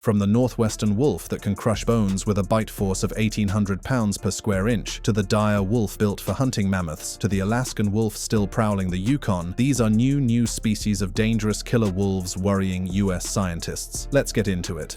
From the northwestern wolf that can crush bones with a bite force of 1,800 pounds per square inch, to the dire wolf built for hunting mammoths, to the Alaskan wolf still prowling the Yukon, these are new species of dangerous killer wolves worrying US scientists. Let's get into it.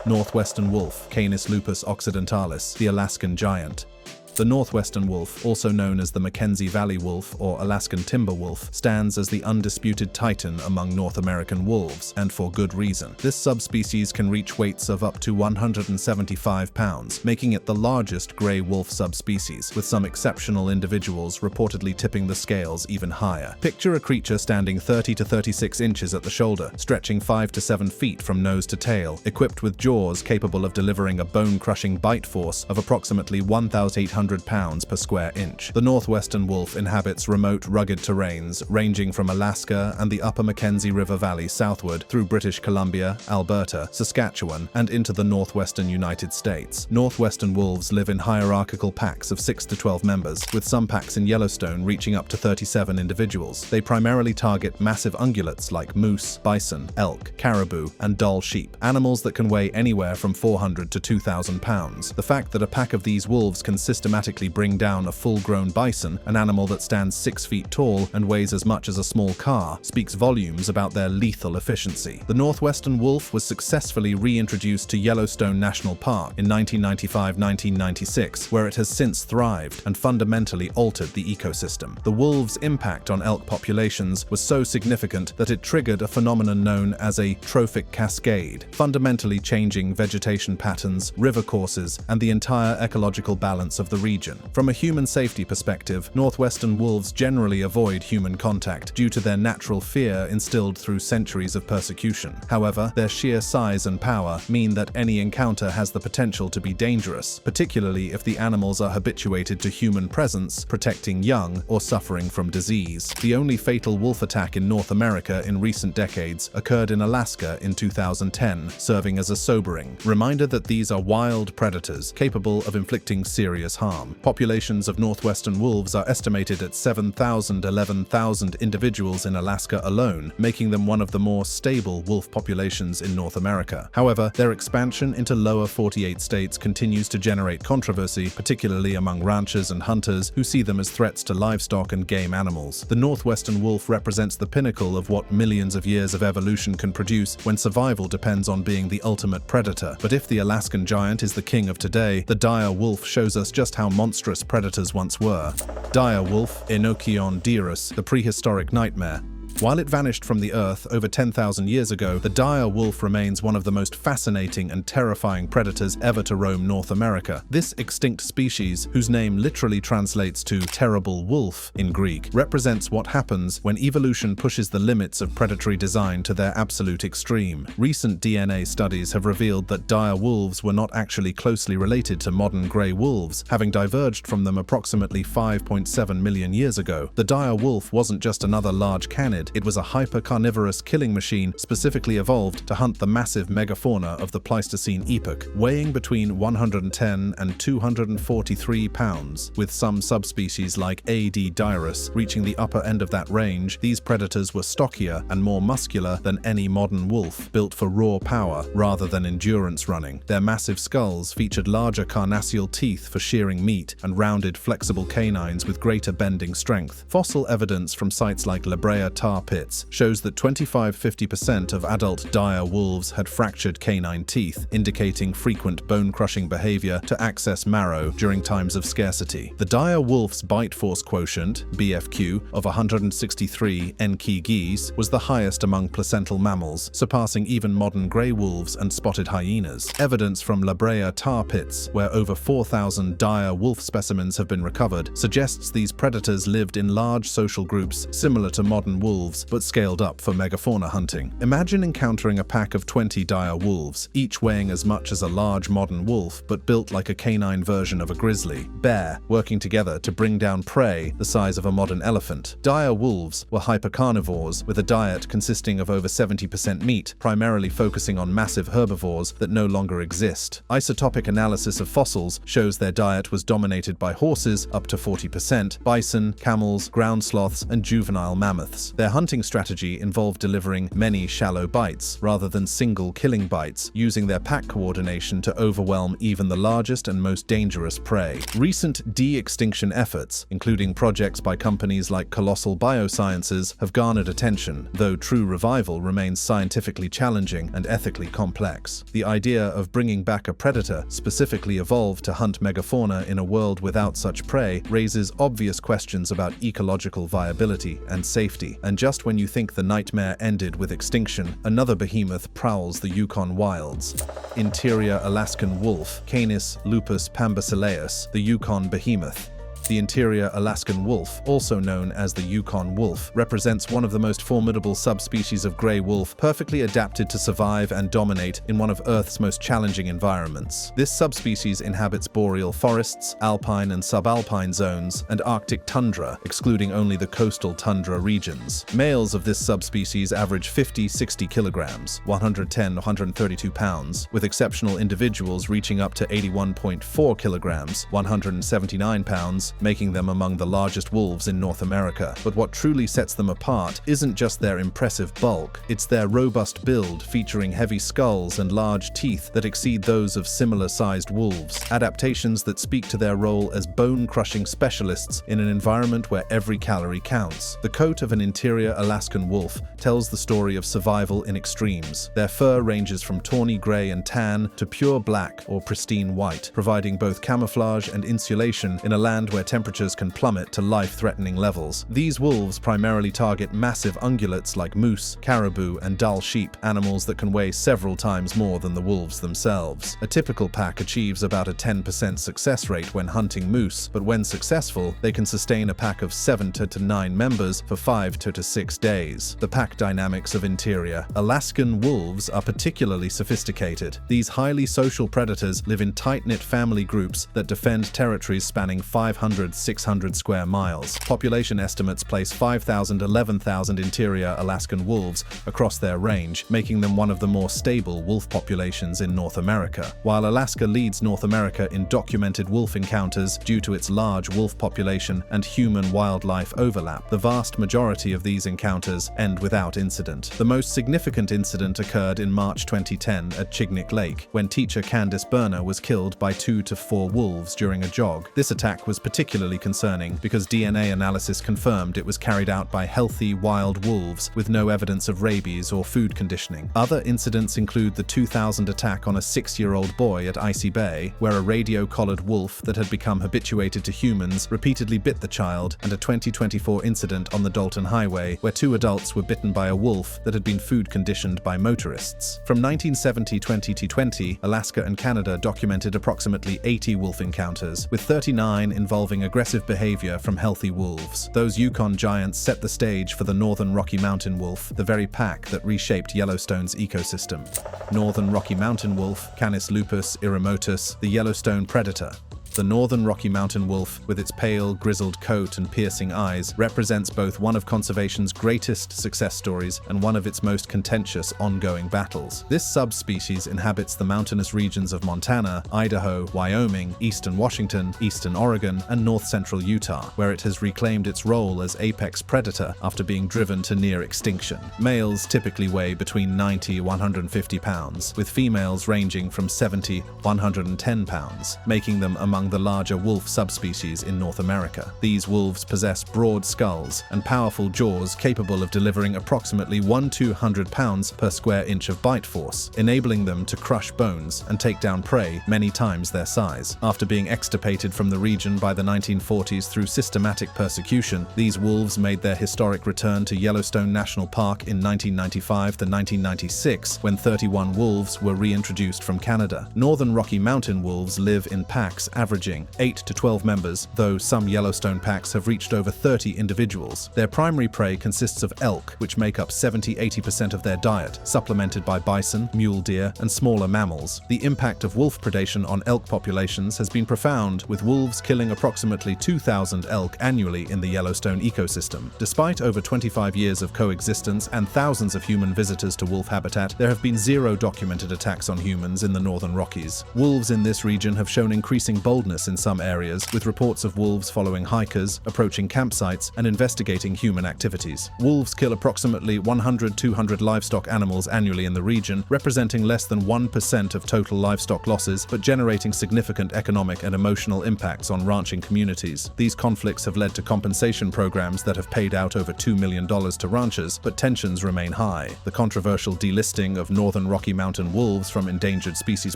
Northwestern wolf, Canis lupus occidentalis, the Alaskan giant. The northwestern wolf, also known as the Mackenzie Valley wolf or Alaskan timber wolf, stands as the undisputed titan among North American wolves, and for good reason. This subspecies can reach weights of up to 175 pounds, making it the largest gray wolf subspecies, with some exceptional individuals reportedly tipping the scales even higher. Picture a creature standing 30 to 36 inches at the shoulder, stretching 5 to 7 feet from nose to tail, equipped with jaws capable of delivering a bone-crushing bite force of approximately 1,800 pounds per square inch. The northwestern wolf inhabits remote, rugged terrains ranging from Alaska and the upper Mackenzie River Valley southward through British Columbia, Alberta, Saskatchewan, and into the northwestern United States. Northwestern wolves live in hierarchical packs of 6 to 12 members, with some packs in Yellowstone reaching up to 37 individuals. They primarily target massive ungulates like moose, bison, elk, caribou, and Dall sheep, animals that can weigh anywhere from 400 to 2,000 pounds. The fact that a pack of these wolves can systematically bring down a full-grown bison, an animal that stands 6 feet tall and weighs as much as a small car, speaks volumes about their lethal efficiency. The northwestern wolf was successfully reintroduced to Yellowstone National Park in 1995-1996, where it has since thrived and fundamentally altered the ecosystem. The wolf's impact on elk populations was so significant that it triggered a phenomenon known as a trophic cascade, fundamentally changing vegetation patterns, river courses, and the entire ecological balance of the region. From a human safety perspective, northwestern wolves generally avoid human contact due to their natural fear instilled through centuries of persecution. However, their sheer size and power mean that any encounter has the potential to be dangerous, particularly if the animals are habituated to human presence, protecting young, or suffering from disease. The only fatal wolf attack in North America in recent decades occurred in Alaska in 2010, serving as a sobering reminder that these are wild predators capable of inflicting serious harm. Populations of northwestern wolves are estimated at 11,000 individuals in Alaska alone, making them one of the more stable wolf populations in North America. However, their expansion into lower 48 states continues to generate controversy, particularly among ranchers and hunters who see them as threats to livestock and game animals. The northwestern wolf represents the pinnacle of what millions of years of evolution can produce when survival depends on being the ultimate predator. But if the Alaskan giant is the king of today, the dire wolf shows us just how monstrous predators once were. Dire wolf, Enochion dirus, the prehistoric nightmare. While it vanished from the earth over 10,000 years ago, the dire wolf remains one of the most fascinating and terrifying predators ever to roam North America. This extinct species, whose name literally translates to terrible wolf in Greek, represents what happens when evolution pushes the limits of predatory design to their absolute extreme. Recent DNA studies have revealed that dire wolves were not actually closely related to modern gray wolves, having diverged from them approximately 5.7 million years ago. The dire wolf wasn't just another large canid. It was a hyper-carnivorous killing machine specifically evolved to hunt the massive megafauna of the Pleistocene epoch, weighing between 110 and 243 pounds, with some subspecies like A.D. dirus reaching the upper end of that range. These predators were stockier and more muscular than any modern wolf, built for raw power rather than endurance running. Their massive skulls featured larger carnassial teeth for shearing meat and rounded, flexible canines with greater bending strength. Fossil evidence from sites like La Brea tar pits shows that 25–50% of adult dire wolves had fractured canine teeth, indicating frequent bone-crushing behavior to access marrow during times of scarcity. The dire wolf's bite force quotient, BFQ, of 163 nkgs was the highest among placental mammals, surpassing even modern gray wolves and spotted hyenas. Evidence from La Brea tar pits, where over 4,000 dire wolf specimens have been recovered, suggests these predators lived in large social groups similar to modern wolves, but scaled up for megafauna hunting. Imagine encountering a pack of 20 dire wolves, each weighing as much as a large modern wolf, but built like a canine version of a grizzly bear, working together to bring down prey the size of a modern elephant. Dire wolves were hypercarnivores, with a diet consisting of over 70% meat, primarily focusing on massive herbivores that no longer exist. Isotopic analysis of fossils shows their diet was dominated by horses, up to 40%, bison, camels, ground sloths, and juvenile mammoths. Their hunting strategy involved delivering many shallow bites, rather than single killing bites, using their pack coordination to overwhelm even the largest and most dangerous prey. Recent de-extinction efforts, including projects by companies like Colossal Biosciences, have garnered attention, though true revival remains scientifically challenging and ethically complex. The idea of bringing back a predator specifically evolved to hunt megafauna in a world without such prey raises obvious questions about ecological viability and safety. And just when you think the nightmare ended with extinction, another behemoth prowls the Yukon wilds. Interior Alaskan wolf, Canis lupus pambasileus, the Yukon behemoth. The interior Alaskan wolf, also known as the Yukon wolf, represents one of the most formidable subspecies of gray wolf, perfectly adapted to survive and dominate in one of Earth's most challenging environments. This subspecies inhabits boreal forests, alpine and subalpine zones, and Arctic tundra, excluding only the coastal tundra regions. Males of this subspecies average 50-60 kilograms, 110-132 pounds, with exceptional individuals reaching up to 81.4 kilograms, 179 pounds, making them among the largest wolves in North America. But what truly sets them apart isn't just their impressive bulk, it's their robust build featuring heavy skulls and large teeth that exceed those of similar-sized wolves, adaptations that speak to their role as bone-crushing specialists in an environment where every calorie counts. The coat of an interior Alaskan wolf tells the story of survival in extremes. Their fur ranges from tawny gray and tan to pure black or pristine white, providing both camouflage and insulation in a land where temperatures can plummet to life-threatening levels. These wolves primarily target massive ungulates like moose, caribou, and dull sheep, animals that can weigh several times more than the wolves themselves. A typical pack achieves about a 10% success rate when hunting moose, but when successful, they can sustain a pack of 7 to 9 members for 5 to 6 days. The pack dynamics of interior Alaskan wolves are particularly sophisticated. These highly social predators live in tight-knit family groups that defend territories spanning 500-600 square miles. Population estimates place 5,000-11,000 interior Alaskan wolves across their range, making them one of the more stable wolf populations in North America. While Alaska leads North America in documented wolf encounters due to its large wolf population and human-wildlife overlap, the vast majority of these encounters end without incident. The most significant incident occurred in March 2010 at Chignik Lake, when teacher Candice Berner was killed by 2 to 4 wolves during a jog. This attack was particularly concerning because DNA analysis confirmed it was carried out by healthy wild wolves with no evidence of rabies or food conditioning. Other incidents include the 2000 attack on a 6-year-old boy at Icy Bay, where a radio-collared wolf that had become habituated to humans repeatedly bit the child, and a 2024 incident on the Dalton Highway, where 2 adults were bitten by a wolf that had been food conditioned by motorists. From 1970 to 2020, Alaska and Canada documented approximately 80 wolf encounters, with 39 involving aggressive behavior from healthy wolves. Those Yukon giants set the stage for the northern Rocky Mountain wolf, the very pack that reshaped Yellowstone's ecosystem. Northern Rocky Mountain wolf, Canis lupus eremotus, the Yellowstone predator. The northern Rocky Mountain wolf, with its pale, grizzled coat and piercing eyes, represents both one of conservation's greatest success stories and one of its most contentious ongoing battles. This subspecies inhabits the mountainous regions of Montana, Idaho, Wyoming, eastern Washington, eastern Oregon, and north-central Utah, where it has reclaimed its role as apex predator after being driven to near extinction. Males typically weigh between 90 to 150 pounds, with females ranging from 70 to 110 pounds, making them among the larger wolf subspecies in North America. These wolves possess broad skulls and powerful jaws capable of delivering approximately 100-200 pounds per square inch of bite force, enabling them to crush bones and take down prey many times their size. After being extirpated from the region by the 1940s through systematic persecution, these wolves made their historic return to Yellowstone National Park in 1995 to 1996, when 31 wolves were reintroduced from Canada. Northern Rocky Mountain wolves live in packs averaging 8 to 12 members, though some Yellowstone packs have reached over 30 individuals. Their primary prey consists of elk, which make up 70-80% of their diet, supplemented by bison, mule deer, and smaller mammals. The impact of wolf predation on elk populations has been profound, with wolves killing approximately 2,000 elk annually in the Yellowstone ecosystem. Despite over 25 years of coexistence and thousands of human visitors to wolf habitat, there have been 0 documented attacks on humans in the Northern Rockies. Wolves in this region have shown increasing boldness boldness in some areas, with reports of wolves following hikers, approaching campsites, and investigating human activities. Wolves kill approximately 100-200 livestock animals annually in the region, representing less than 1% of total livestock losses, but generating significant economic and emotional impacts on ranching communities. These conflicts have led to compensation programs that have paid out over $2 million to ranchers, but tensions remain high. The controversial delisting of northern Rocky Mountain wolves from endangered species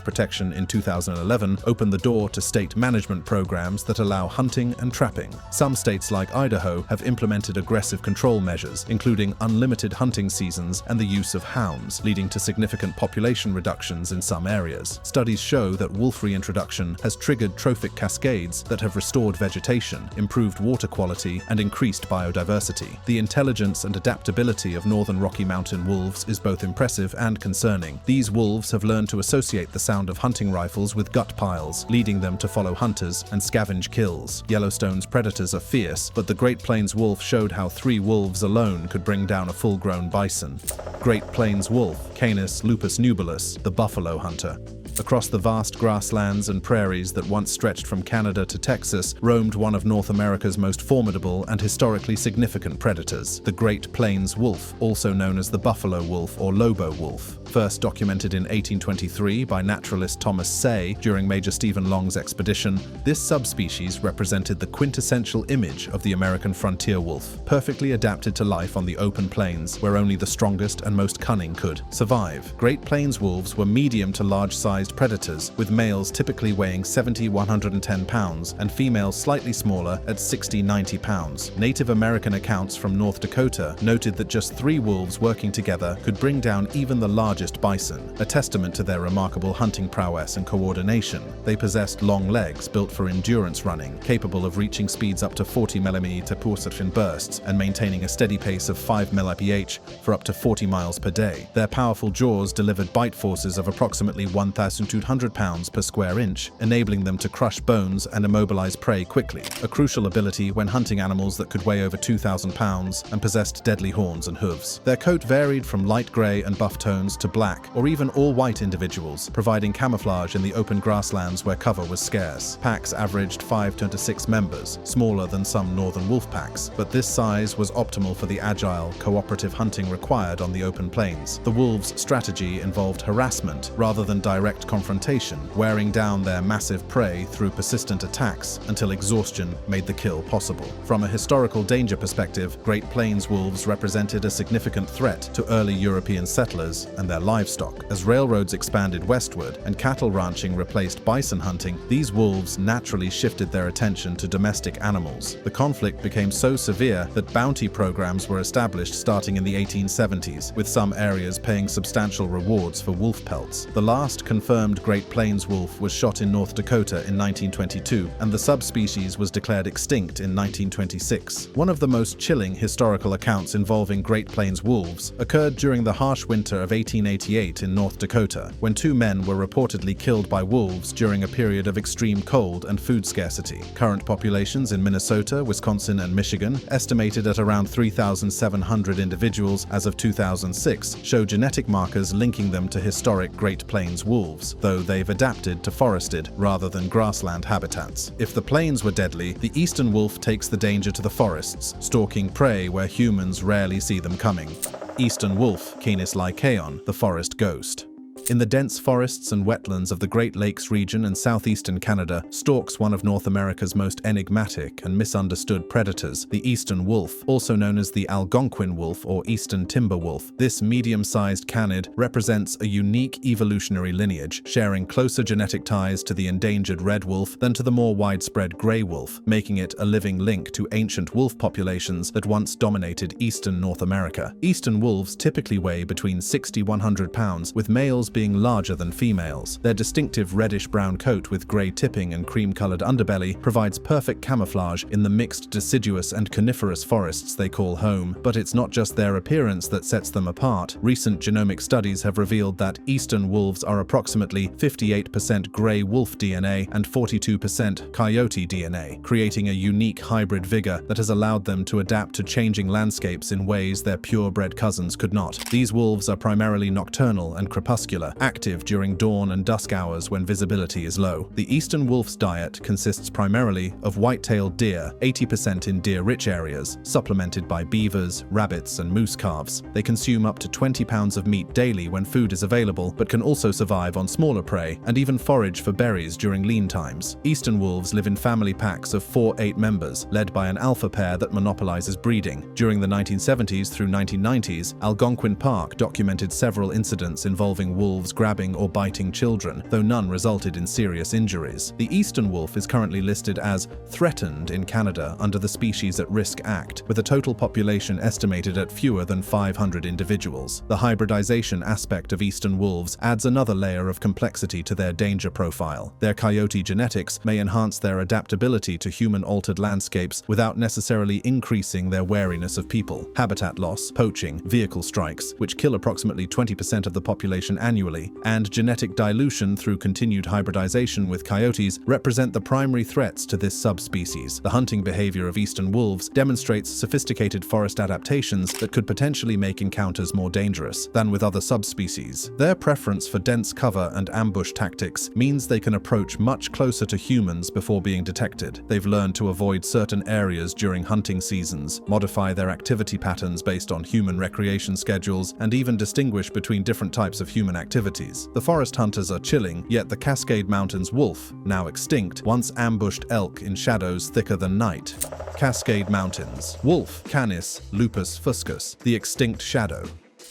protection in 2011 opened the door to state management programs that allow hunting and trapping. Some states like Idaho have implemented aggressive control measures, including unlimited hunting seasons and the use of hounds, leading to significant population reductions in some areas. Studies show that wolf reintroduction has triggered trophic cascades that have restored vegetation, improved water quality, and increased biodiversity. The intelligence and adaptability of northern Rocky Mountain wolves is both impressive and concerning. These wolves have learned to associate the sound of hunting rifles with gut piles, leading them to follow hunters and scavenge kills. Yellowstone's predators are fierce, but the Great Plains wolf showed how 3 wolves alone could bring down a full-grown bison. Great Plains wolf, Canis lupus nubilus, the buffalo hunter. Across the vast grasslands and prairies that once stretched from Canada to Texas, roamed one of North America's most formidable and historically significant predators, the Great Plains wolf, also known as the buffalo wolf or lobo wolf. First documented in 1823 by naturalist Thomas Say during Major Stephen Long's expedition, this subspecies represented the quintessential image of the American frontier wolf, perfectly adapted to life on the open plains where only the strongest and most cunning could survive. Great Plains wolves were medium to large-sized predators, with males typically weighing 70-110 pounds and females slightly smaller at 60-90 pounds. Native American accounts from North Dakota noted that just 3 wolves working together could bring down even the largest bison, a testament to their remarkable hunting prowess and coordination. They possessed long legs built for endurance running, capable of reaching speeds up to 40 mm/s bursts and maintaining a steady pace of 5 mph for up to 40 miles per day. Their powerful jaws delivered bite forces of approximately 1,200 pounds per square inch, enabling them to crush bones and immobilize prey quickly, a crucial ability when hunting animals that could weigh over 2,000 pounds and possessed deadly horns and hooves. Their coat varied from light gray and buff tones to black or even all-white individuals, providing camouflage in the open grasslands where cover was scarce. Packs averaged 5 to 6 members, smaller than some northern wolf packs, but this size was optimal for the agile, cooperative hunting required on the open plains. The wolves' strategy involved harassment rather than direct confrontation, wearing down their massive prey through persistent attacks until exhaustion made the kill possible. From a historical danger perspective, Great Plains wolves represented a significant threat to early European settlers and their livestock. As railroads expanded westward and cattle ranching replaced bison hunting, these wolves naturally shifted their attention to domestic animals. The conflict became so severe that bounty programs were established starting in the 1870s, with some areas paying substantial rewards for wolf pelts. The last confirmed Great Plains wolf was shot in North Dakota in 1922, and the subspecies was declared extinct in 1926. One of the most chilling historical accounts involving Great Plains wolves occurred during the harsh winter of 1888 in North Dakota, when 2 men were reportedly killed by wolves during a period of extreme cold and food scarcity. Current populations in Minnesota, Wisconsin, and Michigan, estimated at around 3,700 individuals as of 2006, show genetic markers linking them to historic Great Plains wolves, though they've adapted to forested rather than grassland habitats. If the plains were deadly, the eastern wolf takes the danger to the forests, stalking prey where humans rarely see them coming. Eastern wolf, Canis lycaon, the forest ghost. In the dense forests and wetlands of the Great Lakes region and southeastern Canada stalks one of North America's most enigmatic and misunderstood predators, the eastern wolf, also known as the Algonquin wolf or eastern timber wolf. This medium-sized canid represents a unique evolutionary lineage, sharing closer genetic ties to the endangered red wolf than to the more widespread gray wolf, making it a living link to ancient wolf populations that once dominated eastern North America. Eastern wolves typically weigh between 60-100 pounds, with males being larger than females. Their distinctive reddish-brown coat with grey tipping and cream-colored underbelly provides perfect camouflage in the mixed deciduous and coniferous forests they call home. But it's not just their appearance that sets them apart. Recent genomic studies have revealed that eastern wolves are approximately 58% grey wolf DNA and 42% coyote DNA, creating a unique hybrid vigor that has allowed them to adapt to changing landscapes in ways their purebred cousins could not. These wolves are primarily nocturnal and crepuscular, particular, active during dawn and dusk hours when visibility is low. The eastern wolf's diet consists primarily of white-tailed deer, 80% in deer-rich areas, supplemented by beavers, rabbits, and moose calves. They consume up to 20 pounds of meat daily when food is available, but can also survive on smaller prey and even forage for berries during lean times. Eastern wolves live in family packs of 4-8 members, led by an alpha pair that monopolizes breeding. During the 1970s through 1990s, Algonquin Park documented several incidents involving wolves grabbing or biting children, though none resulted in serious injuries. The eastern wolf is currently listed as threatened in Canada under the Species at Risk Act, with a total population estimated at fewer than 500 individuals. The hybridization aspect of eastern wolves adds another layer of complexity to their danger profile. Their coyote genetics may enhance their adaptability to human-altered landscapes without necessarily increasing their wariness of people. Habitat loss, poaching, vehicle strikes, which kill approximately 20% of the population annually, and genetic dilution through continued hybridization with coyotes represent the primary threats to this subspecies. The hunting behavior of eastern wolves demonstrates sophisticated forest adaptations that could potentially make encounters more dangerous than with other subspecies. Their preference for dense cover and ambush tactics means they can approach much closer to humans before being detected. They've learned to avoid certain areas during hunting seasons, modify their activity patterns based on human recreation schedules, and even distinguish between different types of human activities. The forest hunters are chilling, yet the Cascade Mountains wolf, now extinct, once ambushed elk in shadows thicker than night. Cascade Mountains wolf, Canis lupus fuscus, the extinct shadow.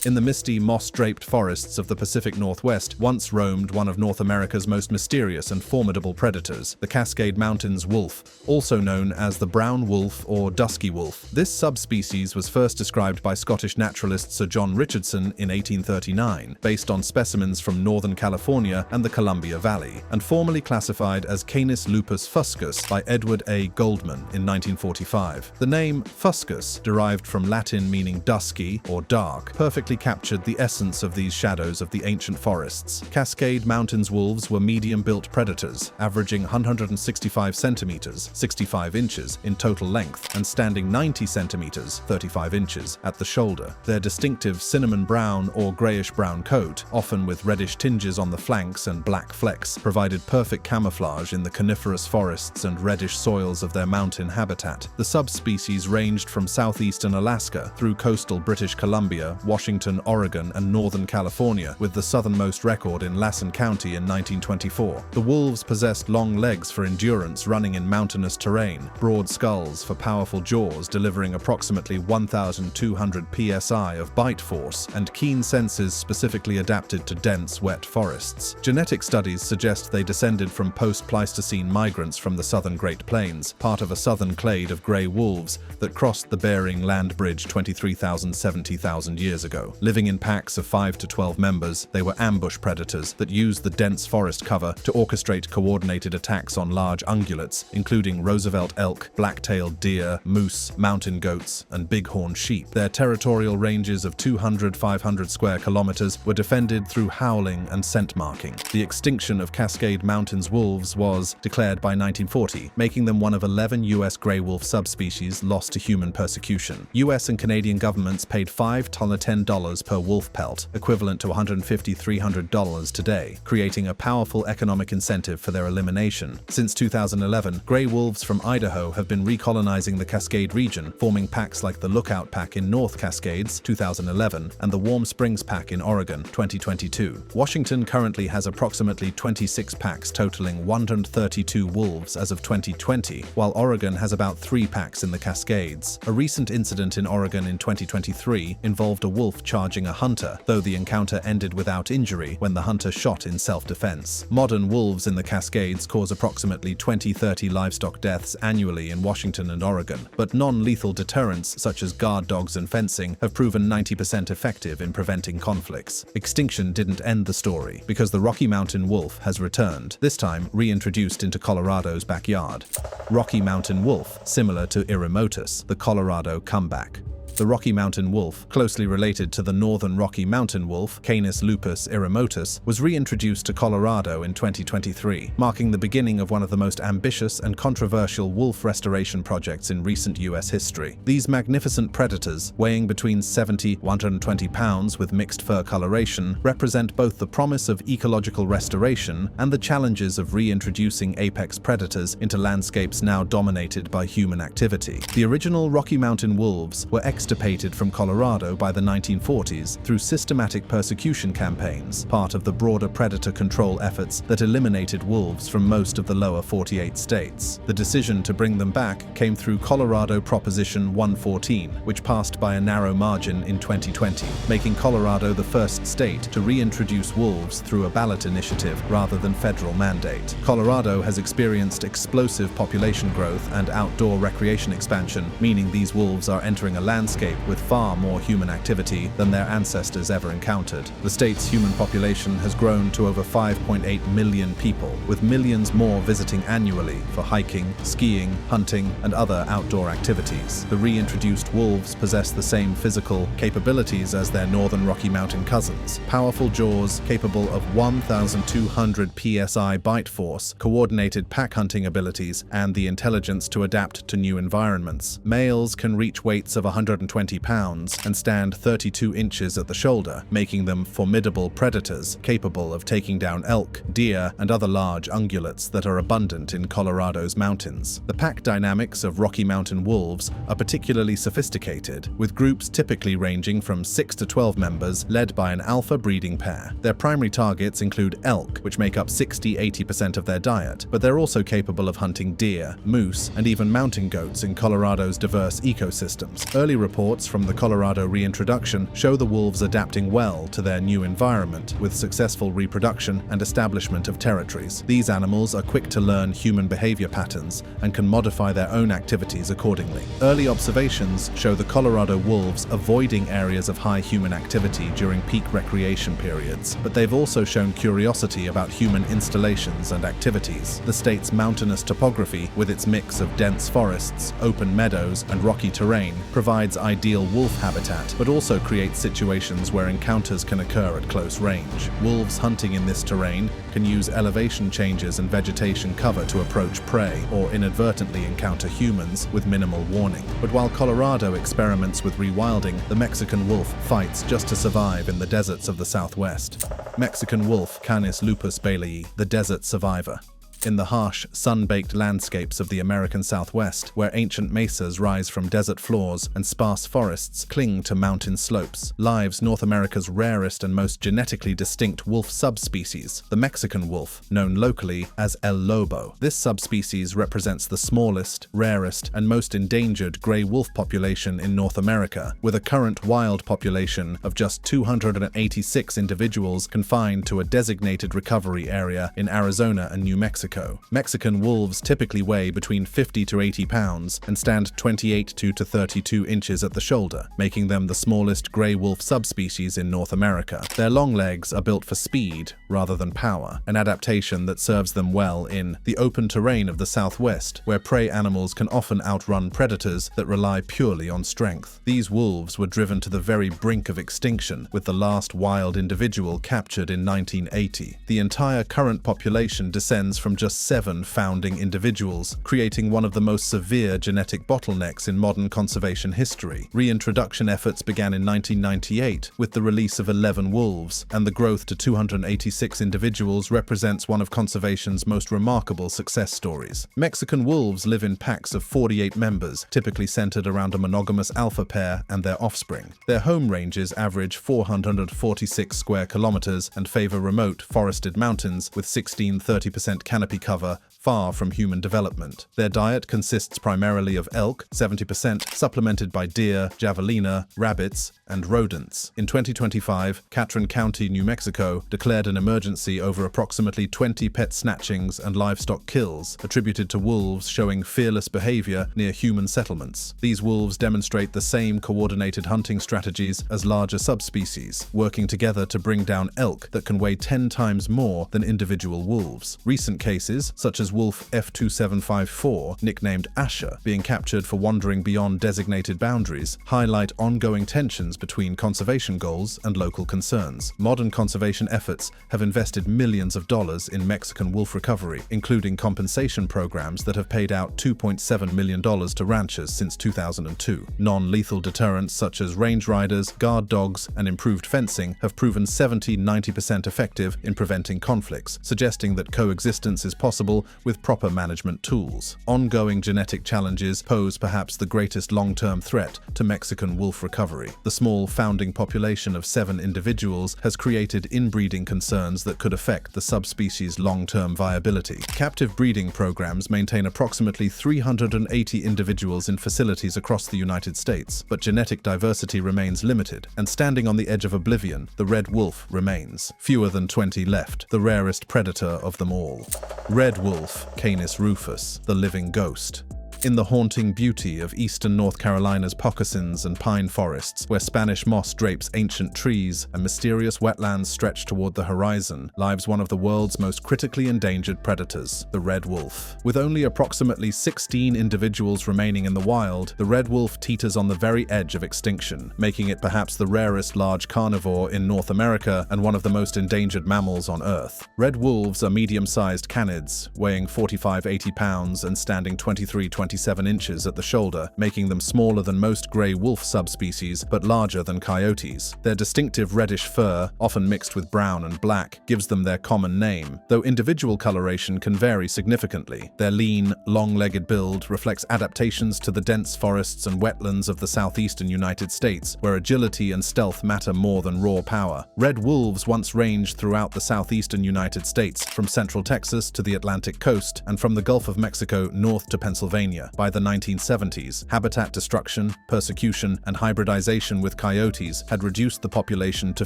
In the misty, moss-draped forests of the Pacific Northwest once roamed one of North America's most mysterious and formidable predators, the Cascade Mountains wolf, also known as the brown wolf or dusky wolf. This subspecies was first described by Scottish naturalist Sir John Richardson in 1839, based on specimens from northern California and the Columbia Valley, and formally classified as Canis lupus fuscus by Edward A. Goldman in 1945. The name fuscus, derived from Latin meaning dusky or dark, perfectly captured the essence of these shadows of the ancient forests. Cascade Mountains wolves were medium-built predators, averaging 165 centimeters, 65 inches in total length, and standing 90 centimeters, 35 inches at the shoulder. Their distinctive cinnamon brown or grayish-brown coat, often with reddish tinges on the flanks and black flecks, provided perfect camouflage in the coniferous forests and reddish soils of their mountain habitat. The subspecies ranged from southeastern Alaska through coastal British Columbia, Washington, Oregon, and Northern California, with the southernmost record in Lassen County in 1924. The wolves possessed long legs for endurance running in mountainous terrain, broad skulls for powerful jaws delivering approximately 1,200 psi of bite force, and keen senses specifically adapted to dense, wet forests. Genetic studies suggest they descended from post-Pleistocene migrants from the southern Great Plains, part of a southern clade of grey wolves that crossed the Bering Land Bridge 70,000 years ago. Living in packs of 5 to 12 members, they were ambush predators that used the dense forest cover to orchestrate coordinated attacks on large ungulates, including Roosevelt elk, black-tailed deer, moose, mountain goats, and bighorn sheep. Their territorial ranges of 200-500 square kilometers were defended through howling and scent marking. The extinction of Cascade Mountains wolves was declared by 1940, making them one of 11 U.S. gray wolf subspecies lost to human persecution. U.S. and Canadian governments paid $5 to $10 per wolf pelt, equivalent to $150–300 today, creating a powerful economic incentive for their elimination. Since 2011, gray wolves from Idaho have been recolonizing the Cascade region, forming packs like the Lookout Pack in North Cascades 2011 and the Warm Springs Pack in Oregon 2022. Washington currently has approximately 26 packs totaling 132 wolves as of 2020, while Oregon has about 3 packs in the Cascades. A recent incident in Oregon in 2023 involved a wolf charging a hunter, though the encounter ended without injury when the hunter shot in self-defense. Modern wolves in the Cascades cause approximately 20–30 livestock deaths annually in Washington and Oregon, but non-lethal deterrents such as guard dogs and fencing have proven 90% effective in preventing conflicts. Extinction didn't end the story, because the Rocky Mountain wolf has returned, this time reintroduced into Colorado's backyard. Rocky Mountain wolf, similar to Eremotus, the Colorado comeback. The Rocky Mountain wolf, closely related to the northern Rocky Mountain wolf, Canis lupus erymotus, was reintroduced to Colorado in 2023, marking the beginning of one of the most ambitious and controversial wolf restoration projects in recent U.S. history. These magnificent predators, weighing between 70 to 120 pounds with mixed fur coloration, represent both the promise of ecological restoration and the challenges of reintroducing apex predators into landscapes now dominated by human activity. The original Rocky Mountain wolves were extirpated from Colorado by the 1940s through systematic persecution campaigns, part of the broader predator control efforts that eliminated wolves from most of the lower 48 states. The decision to bring them back came through Colorado Proposition 114, which passed by a narrow margin in 2020, making Colorado the first state to reintroduce wolves through a ballot initiative rather than federal mandate. Colorado has experienced explosive population growth and outdoor recreation expansion, meaning these wolves are entering a landscape with far more human activity than their ancestors ever encountered. The state's human population has grown to over 5.8 million people, with millions more visiting annually for hiking, skiing, hunting, and other outdoor activities. The reintroduced wolves possess the same physical capabilities as their northern Rocky Mountain cousins: powerful jaws capable of 1,200 psi bite force, coordinated pack hunting abilities, and the intelligence to adapt to new environments. Males can reach weights of 120 pounds and stand 32 inches at the shoulder, making them formidable predators capable of taking down elk, deer, and other large ungulates that are abundant in Colorado's mountains. The pack dynamics of Rocky Mountain wolves are particularly sophisticated, with groups typically ranging from 6 to 12 members led by an alpha breeding pair. Their primary targets include elk, which make up 60–80% of their diet, but they're also capable of hunting deer, moose, and even mountain goats in Colorado's diverse ecosystems. Early reports from the Colorado reintroduction show the wolves adapting well to their new environment, with successful reproduction and establishment of territories. These animals are quick to learn human behavior patterns and can modify their own activities accordingly. Early observations show the Colorado wolves avoiding areas of high human activity during peak recreation periods, but they've also shown curiosity about human installations and activities. The state's mountainous topography, with its mix of dense forests, open meadows, and rocky terrain, provides ideal wolf habitat, but also creates situations where encounters can occur at close range. Wolves hunting in this terrain can use elevation changes and vegetation cover to approach prey or inadvertently encounter humans with minimal warning. But while Colorado experiments with rewilding, the Mexican wolf fights just to survive in the deserts of the Southwest. Mexican wolf Canis lupus bailey, the desert survivor. In the harsh, sun-baked landscapes of the American Southwest, where ancient mesas rise from desert floors and sparse forests cling to mountain slopes, lives North America's rarest and most genetically distinct wolf subspecies, the Mexican wolf, known locally as El Lobo. This subspecies represents the smallest, rarest, and most endangered gray wolf population in North America, with a current wild population of just 286 individuals confined to a designated recovery area in Arizona and New Mexico. Mexican wolves typically weigh between 50 to 80 pounds and stand 28 to 32 inches at the shoulder, making them the smallest gray wolf subspecies in North America. Their long legs are built for speed rather than power, an adaptation that serves them well in the open terrain of the Southwest, where prey animals can often outrun predators that rely purely on strength. These wolves were driven to the very brink of extinction, with the last wild individual captured in 1980. The entire current population descends from just 7 founding individuals, creating one of the most severe genetic bottlenecks in modern conservation history. Reintroduction efforts began in 1998 with the release of 11 wolves, and the growth to 286 individuals represents one of conservation's most remarkable success stories. Mexican wolves live in packs of 48 members, typically centered around a monogamous alpha pair and their offspring. Their home ranges average 446 square kilometers and favor remote, forested mountains with 16–30% canopy cover far from human development. Their diet consists primarily of elk, 70%, supplemented by deer, javelina, rabbits, and rodents. In 2025, Catron County, New Mexico, declared an emergency over approximately 20 pet snatchings and livestock kills attributed to wolves showing fearless behavior near human settlements. These wolves demonstrate the same coordinated hunting strategies as larger subspecies, working together to bring down elk that can weigh 10 times more than individual wolves. Recent cases cases, such as wolf F2754, nicknamed Asher, being captured for wandering beyond designated boundaries, highlight ongoing tensions between conservation goals and local concerns. Modern conservation efforts have invested millions of dollars in Mexican wolf recovery, including compensation programs that have paid out $2.7 million to ranchers since 2002. Non-lethal deterrents such as range riders, guard dogs, and improved fencing have proven 70–90% effective in preventing conflicts, suggesting that coexistence is possible with proper management tools. Ongoing genetic challenges pose perhaps the greatest long-term threat to Mexican wolf recovery. The small founding population of 7 individuals has created inbreeding concerns that could affect the subspecies' long-term viability. Captive breeding programs maintain approximately 380 individuals in facilities across the United States, but genetic diversity remains limited, and standing on the edge of oblivion, the red wolf remains. Fewer than 20 left, the rarest predator of them all. Red wolf, Canis rufus, the living ghost. In the haunting beauty of eastern North Carolina's moccasins and pine forests, where Spanish moss drapes ancient trees and mysterious wetlands stretch toward the horizon, lives one of the world's most critically endangered predators, the red wolf. With only approximately 16 individuals remaining in the wild, the red wolf teeters on the very edge of extinction, making it perhaps the rarest large carnivore in North America and one of the most endangered mammals on Earth. Red wolves are medium-sized canids, weighing 45–80 pounds and standing 23–27 inches at the shoulder, making them smaller than most gray wolf subspecies but larger than coyotes. Their distinctive reddish fur, often mixed with brown and black, gives them their common name, though individual coloration can vary significantly. Their lean, long-legged build reflects adaptations to the dense forests and wetlands of the southeastern United States, where agility and stealth matter more than raw power. Red wolves once ranged throughout the southeastern United States, from central Texas to the Atlantic coast, and from the Gulf of Mexico north to Pennsylvania. By the 1970s, habitat destruction, persecution, and hybridization with coyotes had reduced the population to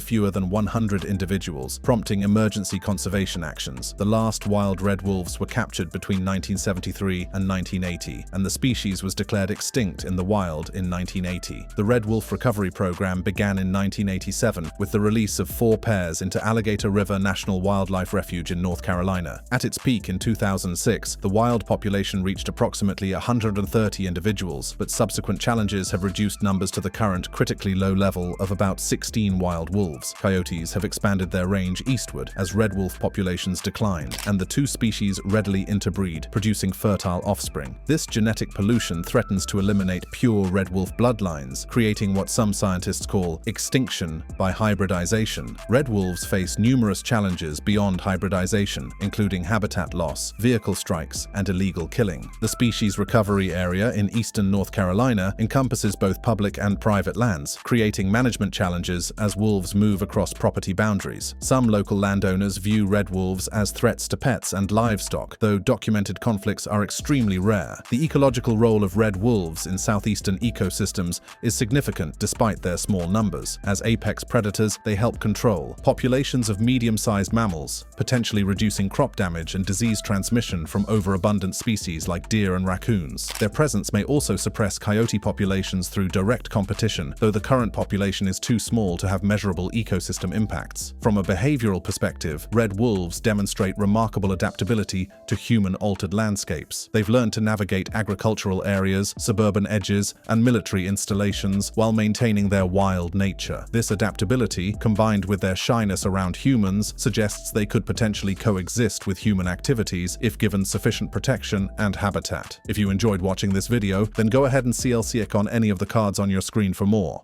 fewer than 100 individuals, prompting emergency conservation actions. The last wild red wolves were captured between 1973 and 1980, and the species was declared extinct in the wild in 1980. The Red Wolf Recovery Program began in 1987 with the release of 4 pairs into Alligator River National Wildlife Refuge in North Carolina. At its peak in 2006, the wild population reached approximately 130 individuals, but subsequent challenges have reduced numbers to the current critically low level of about 16 wild wolves. Coyotes have expanded their range eastward as red wolf populations declined, and the 2 species readily interbreed, producing fertile offspring. This genetic pollution threatens to eliminate pure red wolf bloodlines, creating what some scientists call extinction by hybridization. Red wolves face numerous challenges beyond hybridization, including habitat loss, vehicle strikes, and illegal killing. The species recovery area in eastern North Carolina encompasses both public and private lands, creating management challenges as wolves move across property boundaries. Some local landowners view red wolves as threats to pets and livestock, though documented conflicts are extremely rare. The ecological role of red wolves in southeastern ecosystems is significant despite their small numbers. As apex predators, they help control populations of medium-sized mammals, potentially reducing crop damage and disease transmission from overabundant species like deer and raccoons. Their presence may also suppress coyote populations through direct competition, though the current population is too small to have measurable ecosystem impacts. From a behavioral perspective, red wolves demonstrate remarkable adaptability to human-altered landscapes. They've learned to navigate agricultural areas, suburban edges, and military installations while maintaining their wild nature. This adaptability, combined with their shyness around humans, suggests they could potentially coexist with human activities if given sufficient protection and habitat. If you enjoyed watching this video, then go ahead and CLC on any of the cards on your screen for more.